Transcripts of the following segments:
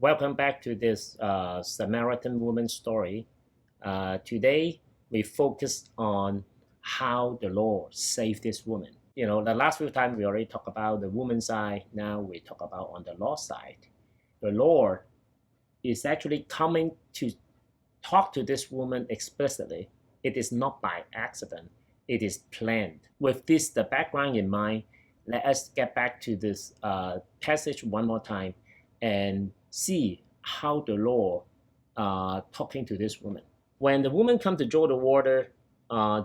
Welcome back to this Samaritan woman story. Today, we focus on how the Lord saved this woman. The last few times we already talked about the woman's side. Now we talk about on the Lord's side. The Lord is actually coming to talk to this woman explicitly. It is not by accident. It is planned. With this, the background in mind, let us get back to this passage one more time and see how the Lord talking to this woman. When the woman come to draw the water,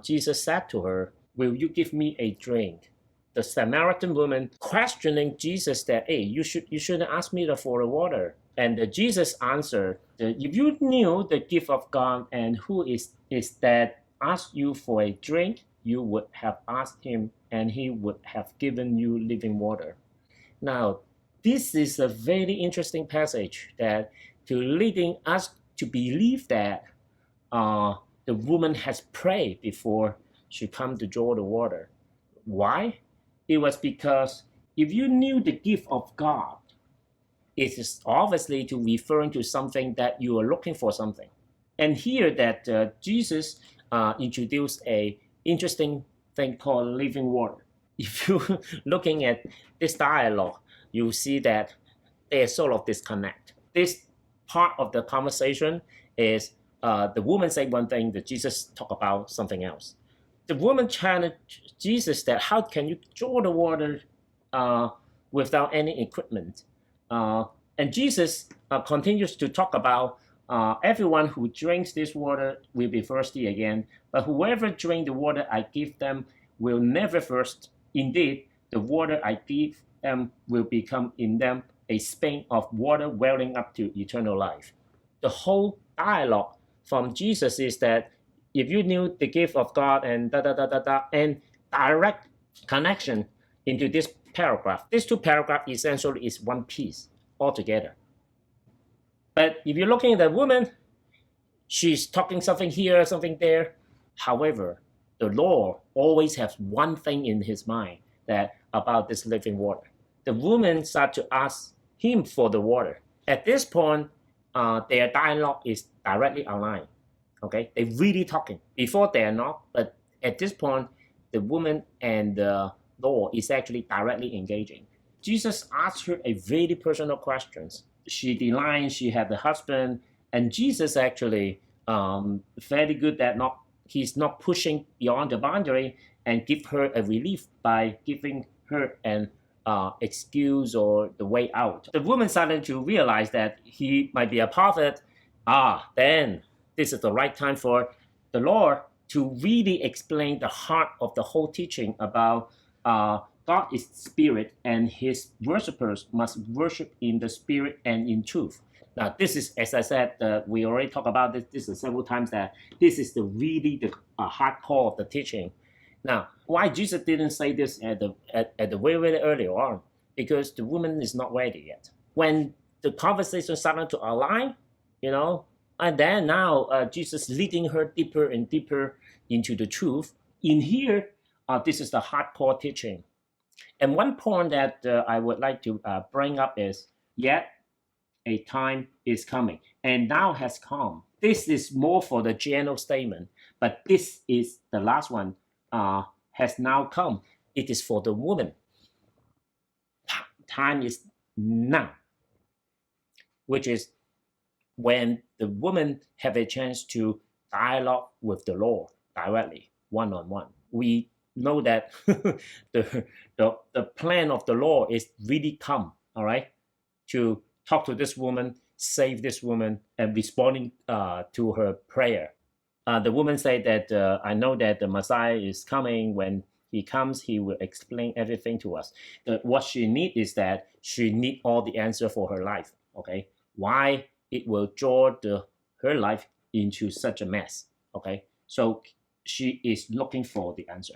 Jesus said to her, "Will you give me a drink?" The Samaritan woman questioning Jesus that, "Hey, you shouldn't ask me for the water." And Jesus answered, "If you knew the gift of God and who is that asked you for a drink, you would have asked him, and he would have given you living water." Now, this is a very interesting passage that to leading us to believe that the woman has prayed before she come to draw the water. Why? It was because if you knew the gift of God, it is obviously to referring to something that you are looking for something. And here that Jesus introduced a interesting thing called living water. If you're looking at this dialogue, you see that there's sort of disconnect. This part of the conversation is the woman say one thing, that Jesus talk about something else. The woman challenged Jesus that how can you draw the water without any equipment? And Jesus continues to talk about everyone who drinks this water will be thirsty again, but whoever drink the water I give them will never thirst. Indeed, the water I give them will become in them a spring of water welling up to eternal life. The whole dialogue from Jesus is that if you knew the gift of God and and direct connection into this paragraph. These two paragraphs essentially is one piece altogether. But if you're looking at the woman, she's talking something here, something there. However, the Lord always has one thing in his mind that about this living water. The woman started to ask him for the water. At this point, their dialogue is directly aligned. Okay, they're really talking. Before they are not, but at this point, the woman and the Lord is actually directly engaging. Jesus asked her a very personal questions. She denied she had a husband, and Jesus actually very good that he's not pushing beyond the boundary and give her a relief by giving her an excuse or the way out. The woman started to realize that he might be a prophet. Then this is the right time for the Lord to really explain the heart of the whole teaching about God is spirit and his worshippers must worship in the spirit and in truth. Now, this is, as I said, we already talked about this several times, that this is really the hardcore of the teaching. Now, why Jesus didn't say this at the very early on? Because the woman is not ready yet. When the conversation started to align, and then now Jesus leading her deeper and deeper into the truth. In here, this is the hardcore teaching. And one point that I would like to bring up is, yet a time is coming, and now has come. This is more for the general statement, but this is the last one, has now come. It is for the woman. Time is now, which is when the woman have a chance to dialogue with the Lord directly, one-on-one. We know that the plan of the Lord is really come, all right, to talk to this woman, save this woman, and responding to her prayer. The woman said that I know that the Messiah is coming. When he comes, he will explain everything to us. What she need is that she need all the answer for her life. Okay, why it will draw her life into such a mess. Okay, so she is looking for the answer.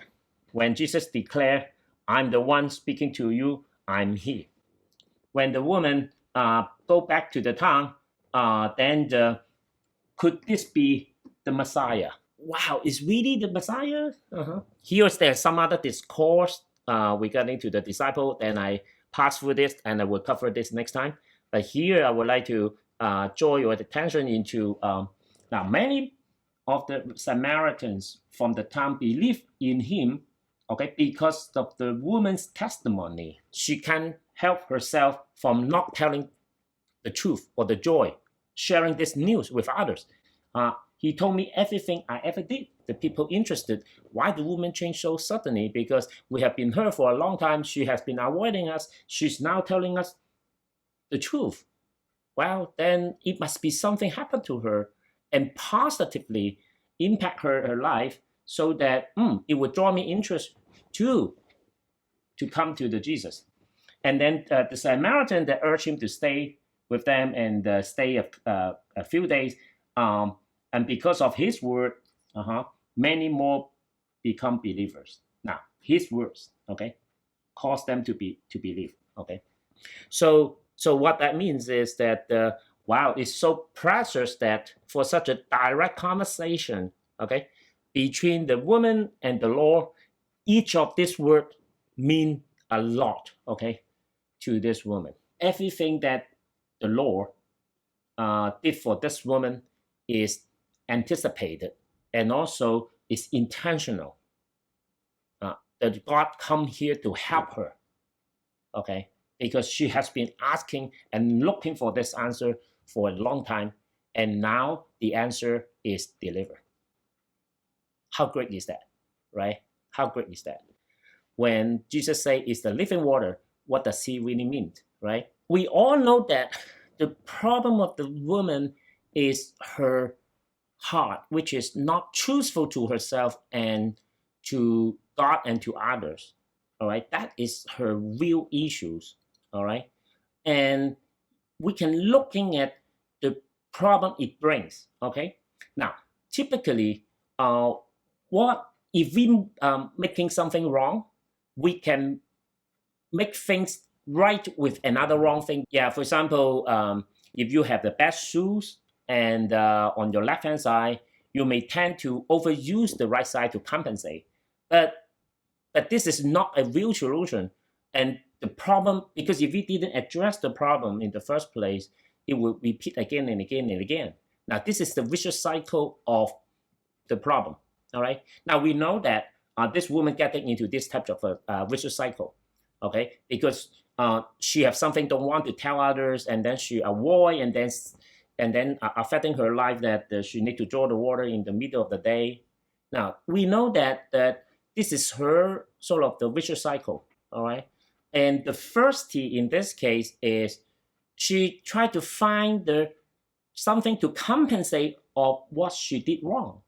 When Jesus declared, "I'm the one speaking to you, I'm he." When the woman go back to the town, then could this be the Messiah? Wow, is really the Messiah? Here's there some other discourse regarding to the disciple. Then I pass through this and I will cover this next time. But here I would like to draw your attention into now many of the Samaritans from the town believed in him, okay, because of the woman's testimony. She can't help herself from not telling the truth or the joy, sharing this news with others. He told me everything I ever did. The people interested. Why the woman changed so suddenly? Because we have been her for a long time. She has been avoiding us. She's now telling us the truth. Well, then it must be something happened to her and positively impact her life so that it would draw me interest too to come to the Jesus. And then the Samaritan that urged him to stay with them and stay a few days. And because of his word, many more become believers. Now, his words, okay, cause them to believe, okay. So what that means is that wow, it's so precious that for such a direct conversation, okay, between the woman and the Lord, each of these words mean a lot, okay, to this woman. Everything that the Lord did for this woman is anticipated and also is intentional. That God come here to help her, okay, because she has been asking and looking for this answer for a long time, and now the answer is delivered. How great is that, right? How great is that? When Jesus say it's the living water, what does he really mean, right? We all know that the problem of the woman is her heart, which is not truthful to herself and to God and to others. All right, that is her real issues. All right, and we can looking at the problem it brings. Okay, now typically, what if we making something wrong, we can make things right with another wrong thing. Yeah, for example, if you have the best shoes and on your left hand side, you may tend to overuse the right side to compensate. But this is not a real solution. And the problem, because if we didn't address the problem in the first place, it will repeat again and again and again. Now, this is the vicious cycle of the problem. All right. Now, we know that this woman getting into this type of a vicious cycle, okay, because she has something don't want to tell others, and then she avoid, and then affecting her life that she need to draw the water in the middle of the day. Now, we know that this is her sort of the vicious cycle, all right? And the first T in this case is she tried to find something to compensate of what she did wrong.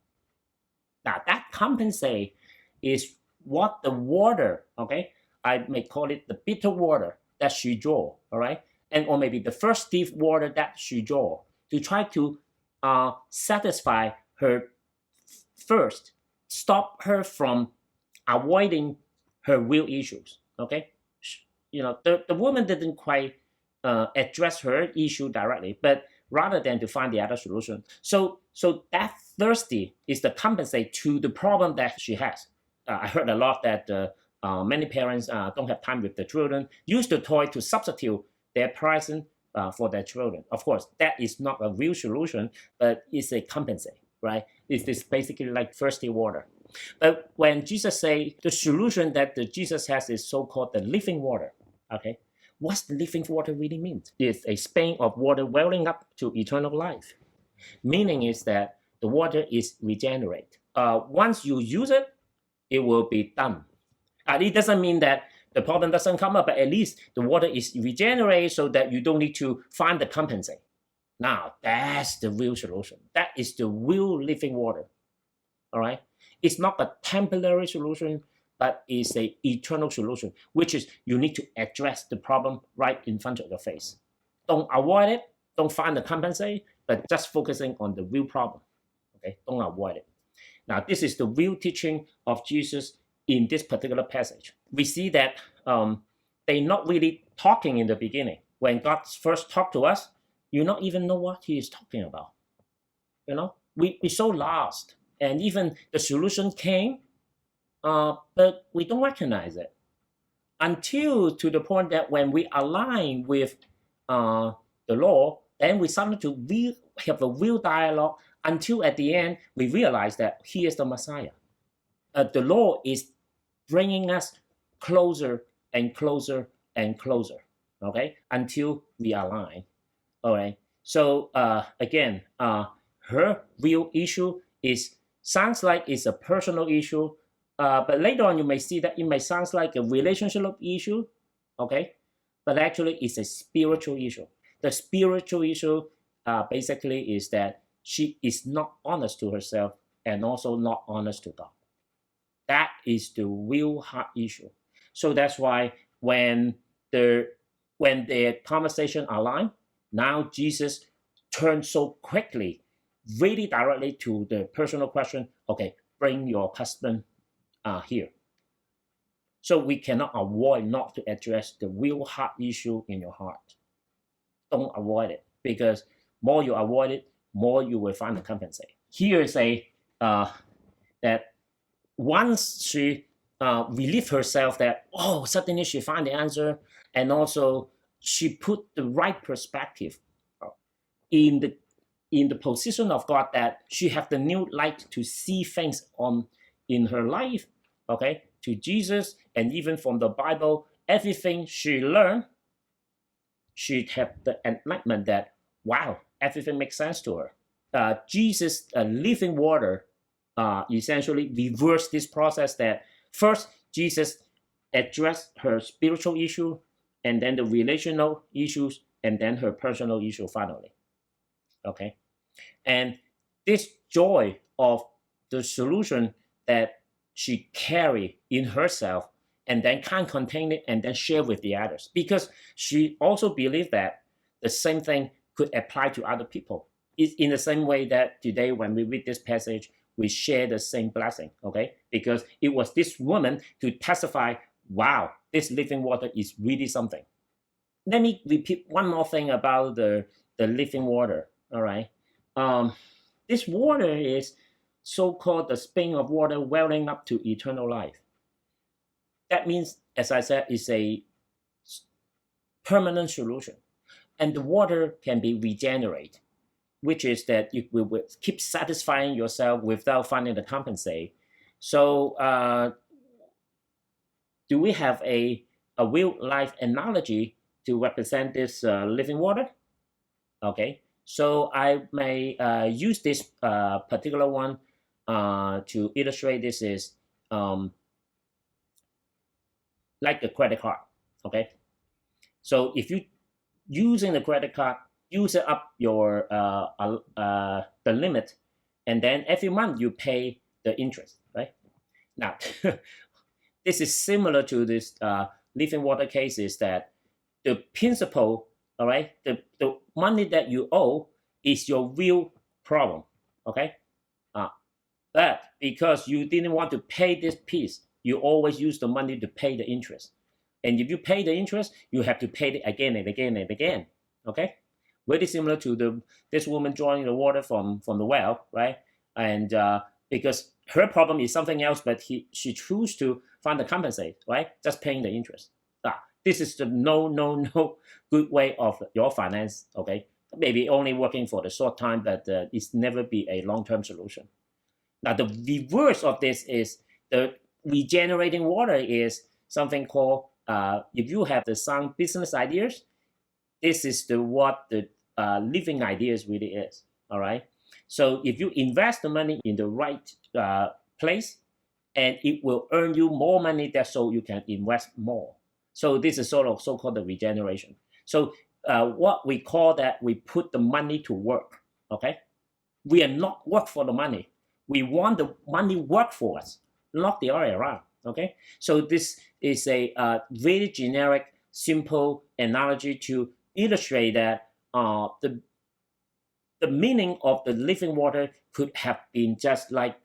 Now, that compensate is what the water, okay? I may call it the bitter water that she draw, all right? And or maybe the first deep water that she draw to try to satisfy her first, stop her from avoiding her real issues. Okay, the woman didn't quite address her issue directly, but rather than to find the other solution. So that thirsty is the compensate to the problem that she has. I heard a lot that many parents don't have time with the children, use the toy to substitute their present for their children. Of course, that is not a real solution, but it's a compensate, right? It's basically like thirsty water. But when Jesus say the solution that Jesus has is so-called the living water, okay? What's the living water really mean? It's a spring of water welling up to eternal life. Meaning is that the water is regenerate. Once you use it, it will be done. It doesn't mean that the problem doesn't come up, but at least the water is regenerated so that you don't need to find the compensate. Now, that's the real solution. That is the real living water. All right? It's not a temporary solution, but it's an eternal solution, which is you need to address the problem right in front of your face. Don't avoid it. Don't find the compensate, but just focusing on the real problem. Okay? Don't avoid it. Now, this is the real teaching of Jesus in this particular passage. We see that they're not really talking in the beginning. When God first talked to us, you not even know what he is talking about. We're so lost. And even the solution came, but we don't recognize it. Until to the point that when we align with the law, then we started to have a real dialogue until at the end we realize that he is the Messiah. The law is bringing us closer and closer and closer, okay, until we align. All right. So again, her real issue sounds like it's a personal issue, but later on you may see that it may sound like a relationship issue, okay, but actually it's a spiritual issue. The spiritual issue basically is that she is not honest to herself and also not honest to God. That is the real heart issue. So that's why when the conversation align, now Jesus turns so quickly, really directly to the personal question. Okay, bring your husband here. So we cannot avoid not to address the real heart issue in your heart. Don't avoid it, because more you avoid it, more you will find the compensate. Here is that once she relieved herself that, suddenly she found the answer, and also she put the right perspective in the position of God, that she have the new light to see things in her life, okay, to Jesus, and even from the Bible, everything she learned, she had the enlightenment that, wow, everything makes sense to her. Jesus, living water, essentially reversed this process, that first Jesus addressed her spiritual issue, and then the relational issues, and then her personal issue finally. Okay, and this joy of the solution that she carry in herself, and then can't contain it, and then share with the others, because she also believed that the same thing could apply to other people. It's in the same way that today when we read this passage, we share the same blessing, okay? Because it was this woman to testify, wow, this living water is really something. Let me repeat one more thing about the living water, all right? This water is so-called the spring of water welling up to eternal life. That means, as I said, it's a permanent solution. And the water can be regenerated, which is that you will keep satisfying yourself without finding the compensate. So do we have a real life analogy to represent this living water? Okay, so I may use this particular one to illustrate this is like a credit card, okay? So if you using the credit card, use up your the limit, and then every month you pay the interest, right? Now, this is similar to this living water case, is that the principal, all right, the money that you owe is your real problem, okay? But because you didn't want to pay this piece, you always use the money to pay the interest. And if you pay the interest, you have to pay it again and again and again, okay? Very similar to this woman drawing the water from the well, right? And because her problem is something else, but she chose to find the compensate, right? Just paying the interest. This is the no good way of your finance, okay? Maybe only working for the short time, but it's never be a long-term solution. Now, the reverse of this is the regenerating water is something called, if you have the sound business ideas, this is what the living ideas really is, all right? So if you invest the money in the right place, and it will earn you more money, that so you can invest more. So this is sort of so-called the regeneration. So what we call that, we put the money to work, okay? We are not work for the money. We want the money work for us, not the other way around, okay? So this is a very generic, simple analogy to illustrate that the meaning of the living water could have been just like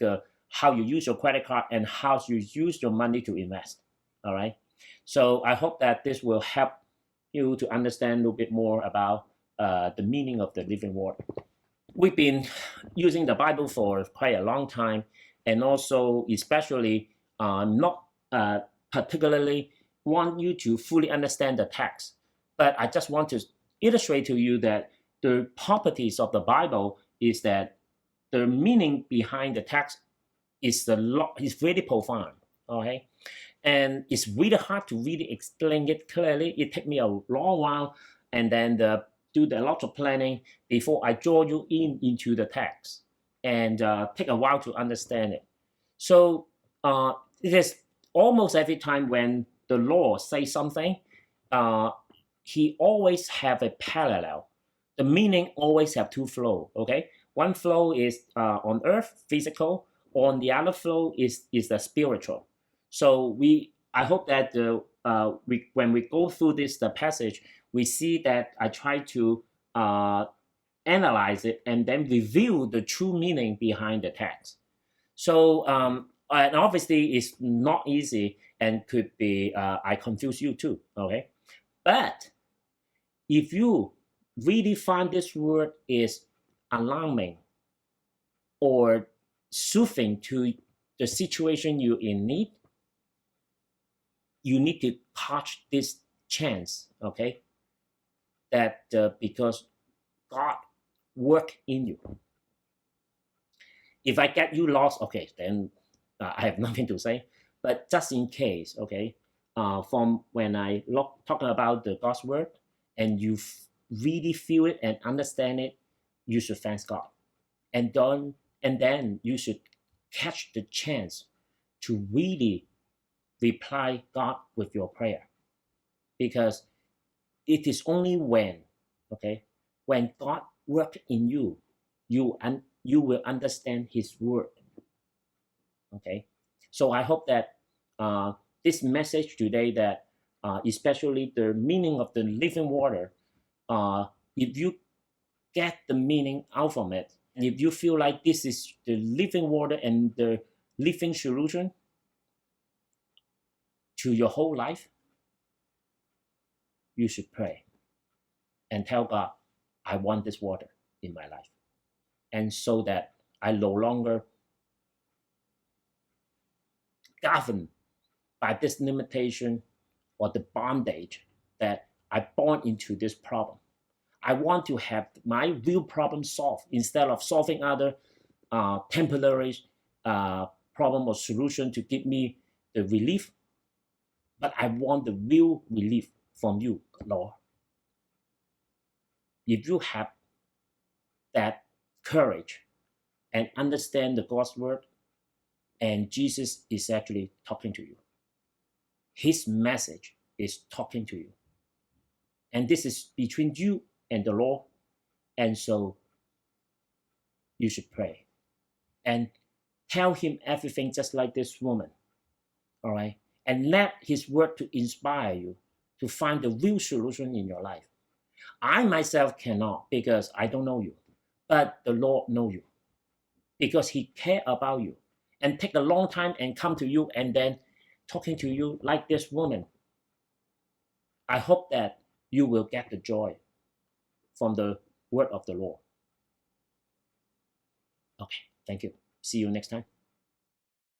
how you use your credit card and how you use your money to invest, all right? So I hope that this will help you to understand a little bit more about the meaning of the living water. We've been using the Bible for quite a long time, and also especially not particularly want you to fully understand the text, but I just want to illustrate to you that the properties of the Bible is that the meaning behind the text is is really profound. Okay, and it's really hard to really explain it clearly. It took me a long while, and then do a lot of planning before I draw you into the text, and take a while to understand it. So it is almost every time when the Lord says something, uh, he always have a parallel. The meaning always have two flow. Okay, one flow is on earth, physical. On the other flow is the spiritual. So I hope that when we go through the passage, we see that I try to analyze it and then reveal the true meaning behind the text. So and obviously it's not easy and could be I confuse you too. Okay, but if you really find this word is alarming or soothing to the situation you're in need, you need to catch this chance, okay? That because God work in you. If I get you lost, okay, then I have nothing to say. But just in case, okay, from when I talking about the God's word, and you really feel it and understand it, you should thank God, and then you should catch the chance to really reply God with your prayer, because it is only when God works in you, you will understand His word. Okay, so I hope that this message today, that especially the meaning of the living water, if you get the meaning out from it, and if you feel like this is the living water and the living solution to your whole life, you should pray and tell God, I want this water in my life. And so that I no longer governed by this limitation or the bondage that I born into this problem. I want to have my real problem solved instead of solving other temporary problem or solution to give me the relief. But I want the real relief from you, Lord. If you have that courage and understand the God's word, and Jesus is actually talking to you. His message is talking to you. And this is between you and the Lord. And so you should pray and tell him everything, just like this woman. All right. And let his word to inspire you to find the real solution in your life. I myself cannot, because I don't know you, but the Lord knows you, because he cares about you, and take a long time and come to you and then talking to you like this woman. I hope that you will get the joy from the word of the Lord. Okay, thank you. See you next time.